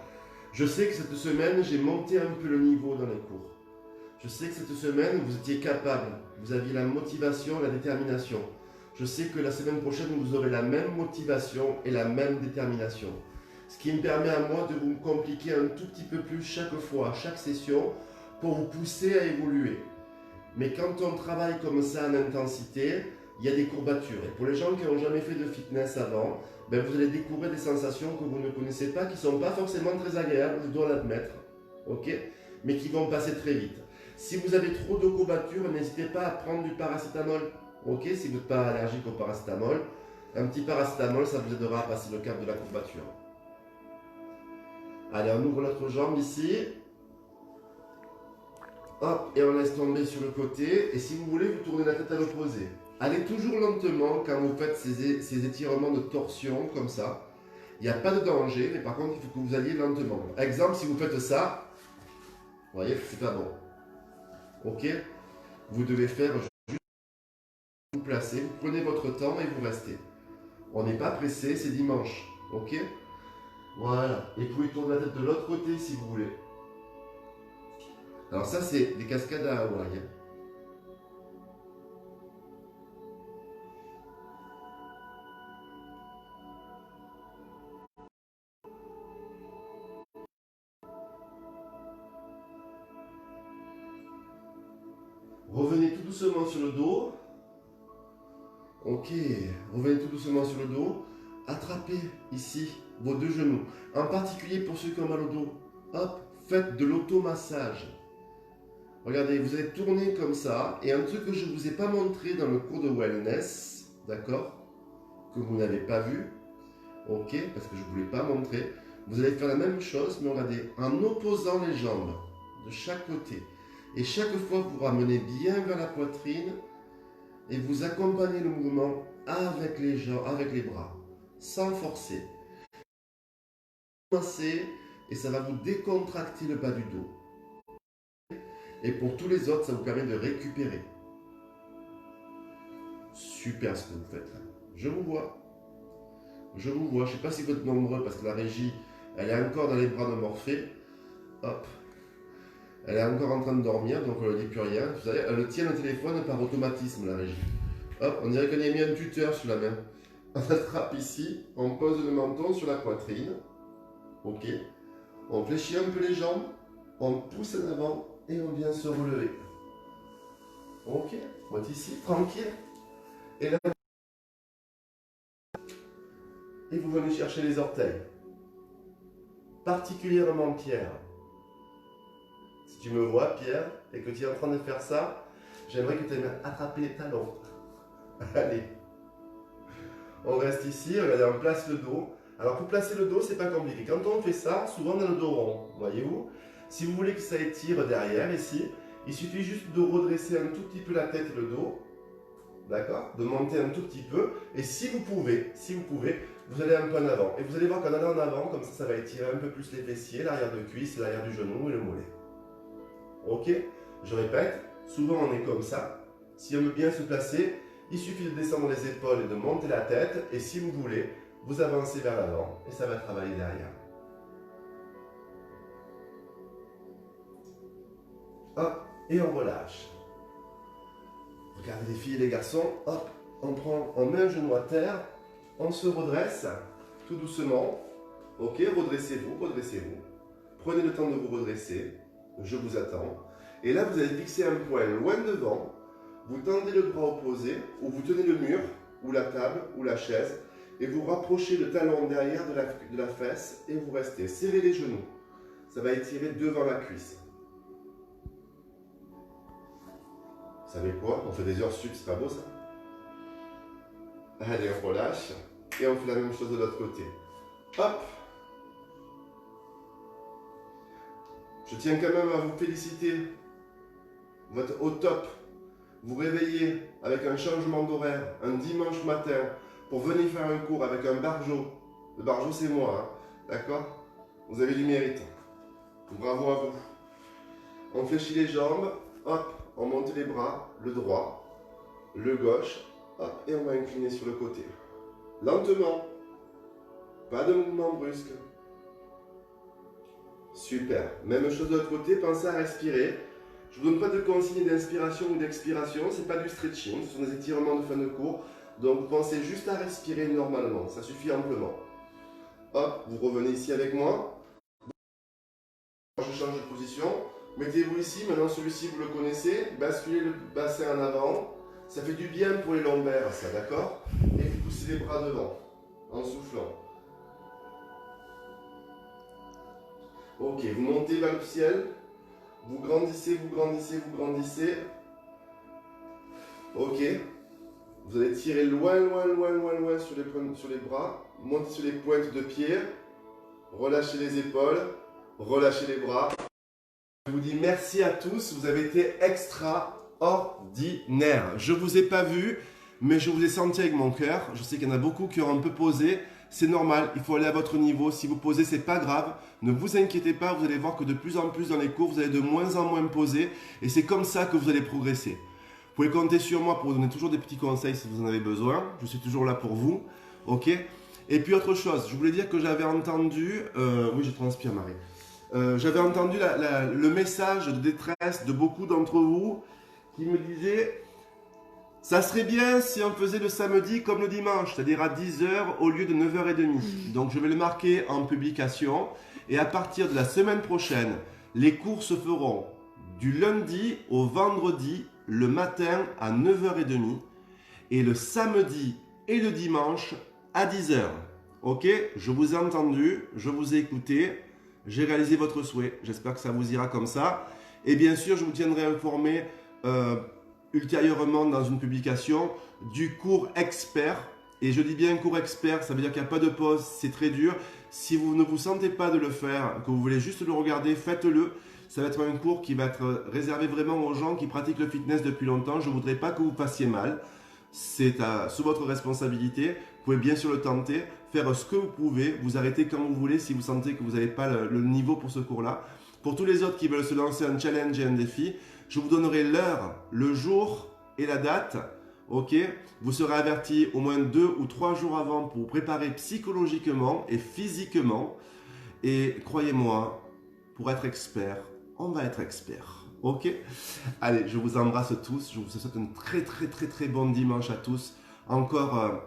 Je sais que cette semaine, j'ai monté un peu le niveau dans les cours. Je sais que cette semaine, vous étiez capable. Vous aviez la motivation, la détermination. Je sais que la semaine prochaine, vous aurez la même motivation et la même détermination. Ce qui me permet à moi de vous compliquer un tout petit peu plus chaque fois, chaque session, pour vous pousser à évoluer. Mais quand on travaille comme ça en intensité, il y a des courbatures. Et pour les gens qui n'ont jamais fait de fitness avant, ben vous allez découvrir des sensations que vous ne connaissez pas, qui ne sont pas forcément très agréables, je dois l'admettre, ok, mais qui vont passer très vite. Si vous avez trop de courbatures, n'hésitez pas à prendre du paracétamol, ok, si vous n'êtes pas allergique au paracétamol. Un petit paracétamol, ça vous aidera à passer le cap de la courbature. Allez, on ouvre notre jambe ici. Hop, et on laisse tomber sur le côté. Et si vous voulez, vous tournez la tête à l'opposé. Allez toujours lentement quand vous faites ces étirements de torsion comme ça. Il n'y a pas de danger, mais par contre, il faut que vous alliez lentement. Exemple, si vous faites ça, vous voyez, c'est pas bon. Ok? Vous devez faire juste vous placer, vous prenez votre temps et vous restez. On n'est pas pressé, c'est dimanche. Ok? Voilà. Et vous pouvez tourner la tête de l'autre côté si vous voulez. Alors ça, c'est des cascades à Hawaï. Revenez tout doucement sur le dos. Ok, revenez tout doucement sur le dos. Attrapez ici vos deux genoux. En particulier pour ceux qui ont mal au dos. Hop, faites de l'automassage. Regardez, vous allez tourner comme ça. Et un truc que je ne vous ai pas montré dans le cours de wellness, d'accord, que vous n'avez pas vu, ok, parce que je ne voulais pas montrer. Vous allez faire la même chose, mais regardez, en opposant les jambes de chaque côté. Et chaque fois, vous ramenez bien vers la poitrine et vous accompagnez le mouvement avec les jambes, avec les bras, sans forcer. Commencez et ça va vous décontracter le bas du dos. Et pour tous les autres, ça vous permet de récupérer. Super ce que vous faites là. Je vous vois. Je vous vois. Je ne sais pas si vous êtes nombreux parce que la régie, elle est encore dans les bras de Morphée. Hop. Elle est encore en train de dormir, donc on ne dit plus rien. Vous savez, elle tient le téléphone par automatisme, la régie. Hop, on dirait qu'on a mis un tuteur sur la main. On attrape ici, on pose le menton sur la poitrine. Ok. On fléchit un peu les jambes, on pousse en avant et on vient se relever. Ok. On va être ici, tranquille. Et là, et vous venez chercher les orteils. Particulièrement Pierre. Si tu me vois, Pierre, et que tu es en train de faire ça, j'aimerais que tu aies attrapé les talons. Allez. On reste ici, regardez, on place le dos. Alors pour placer le dos, c'est pas compliqué. Quand on fait ça, souvent on a le dos rond, voyez-vous. Si vous voulez que ça étire derrière, ici, il suffit juste de redresser un tout petit peu la tête et le dos. D'accord? De monter un tout petit peu. Et si vous pouvez, vous allez un peu en avant. Et vous allez voir qu'en allant en avant, comme ça va étirer un peu plus les fessiers, l'arrière de cuisse, l'arrière du genou et le mollet. Ok? Je répète, souvent on est comme ça. Si on veut bien se placer, il suffit de descendre les épaules et de monter la tête. Et si vous voulez, vous avancez vers l'avant et ça va travailler derrière. Hop, et on relâche. Regardez les filles et les garçons, hop, on met un genou à terre, on se redresse, tout doucement. Ok, redressez-vous, redressez-vous. Prenez le temps de vous redresser, je vous attends. Et là, vous allez fixer un point loin devant, vous tendez le bras opposé, ou vous tenez le mur, ou la table, ou la chaise, et vous rapprochez le talon derrière de la fesse, et vous restez. Serrez les genoux, ça va étirer devant la cuisse. Vous savez quoi? On fait des heures sup, c'est pas beau ça? Allez, on relâche. Et on fait la même chose de l'autre côté. Hop! Je tiens quand même à vous féliciter. Vous êtes au top. Vous réveillez avec un changement d'horaire, un dimanche matin, pour venir faire un cours avec un barjo. Le barjo, c'est moi, hein? D'accord? Vous avez du mérite. Bravo à vous. On fléchit les jambes. Hop! On monte les bras, le droit, le gauche, hop, et on va incliner sur le côté. Lentement, pas de mouvement brusque. Super. Même chose de l'autre côté, pensez à respirer. Je ne vous donne pas de consignes d'inspiration ou d'expiration, ce n'est pas du stretching, ce sont des étirements de fin de cours. Donc pensez juste à respirer normalement, ça suffit amplement. Hop, vous revenez ici avec moi. Je change de position. Mettez-vous ici, maintenant celui-ci vous le connaissez, basculez le bassin en avant, ça fait du bien pour les lombaires ça, d'accord? Et vous poussez les bras devant, en soufflant. Ok, vous montez vers le ciel, vous grandissez, vous grandissez, vous grandissez. Ok, vous allez tirer loin, loin, loin, loin, loin sur les bras, montez sur les pointes de pied, relâchez les épaules, relâchez les bras. Je vous dis merci à tous, vous avez été extraordinaires. Je ne vous ai pas vu, mais je vous ai senti avec mon cœur. Je sais qu'il y en a beaucoup qui ont un peu posé. C'est normal, il faut aller à votre niveau. Si vous posez, ce n'est pas grave. Ne vous inquiétez pas, vous allez voir que de plus en plus dans les cours, vous allez de moins en moins poser. Et c'est comme ça que vous allez progresser. Vous pouvez compter sur moi pour vous donner toujours des petits conseils si vous en avez besoin. Je suis toujours là pour vous. Ok? Et puis autre chose, je voulais dire que j'avais entendu... oui, je transpire, Marie. J'avais entendu le message de détresse de beaucoup d'entre vous qui me disaient « Ça serait bien si on faisait le samedi comme le dimanche, c'est-à-dire à 10h au lieu de 9h30. » Donc je vais le marquer en publication et à partir de la semaine prochaine, les cours se feront du lundi au vendredi, le matin à 9h30 et le samedi et le dimanche à 10h. Ok? Je vous ai entendu, je vous ai écouté. J'ai réalisé votre souhait, j'espère que ça vous ira comme ça. Et bien sûr, je vous tiendrai informé ultérieurement dans une publication du cours expert. Et je dis bien cours expert, ça veut dire qu'il n'y a pas de pause, c'est très dur. Si vous ne vous sentez pas de le faire, que vous voulez juste le regarder, faites-le. Ça va être un cours qui va être réservé vraiment aux gens qui pratiquent le fitness depuis longtemps. Je ne voudrais pas que vous fassiez mal. C'est sous votre responsabilité. Vous pouvez bien sûr le tenter, faire ce que vous pouvez, vous arrêter quand vous voulez si vous sentez que vous n'avez pas le niveau pour ce cours-là. Pour tous les autres qui veulent se lancer un challenge et un défi, je vous donnerai l'heure, le jour et la date. Ok, vous serez averti au moins 2 ou 3 jours avant pour vous préparer psychologiquement et physiquement. Et croyez-moi, pour être expert, on va être expert. Ok? Allez, je vous embrasse tous. Je vous souhaite un très bon dimanche à tous. Encore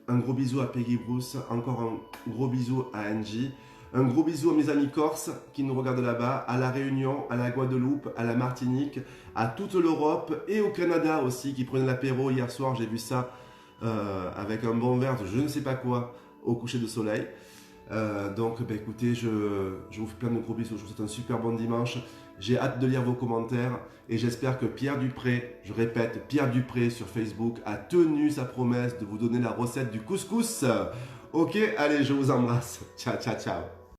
un gros bisou à Peggy Bruce. Encore un gros bisou à Angie. Un gros bisou à mes amis corses qui nous regardent là-bas, à La Réunion, à la Guadeloupe, à la Martinique, à toute l'Europe et au Canada aussi qui prenaient l'apéro hier soir. J'ai vu ça avec un bon verre de je ne sais pas quoi au coucher de soleil. Donc écoutez, je vous fais plein de gros bisous. Je vous souhaite un super bon dimanche. J'ai hâte de lire vos commentaires et j'espère que Pierre Dupré, je répète, Pierre Dupré sur Facebook a tenu sa promesse de vous donner la recette du couscous. Ok, allez, je vous embrasse. Ciao.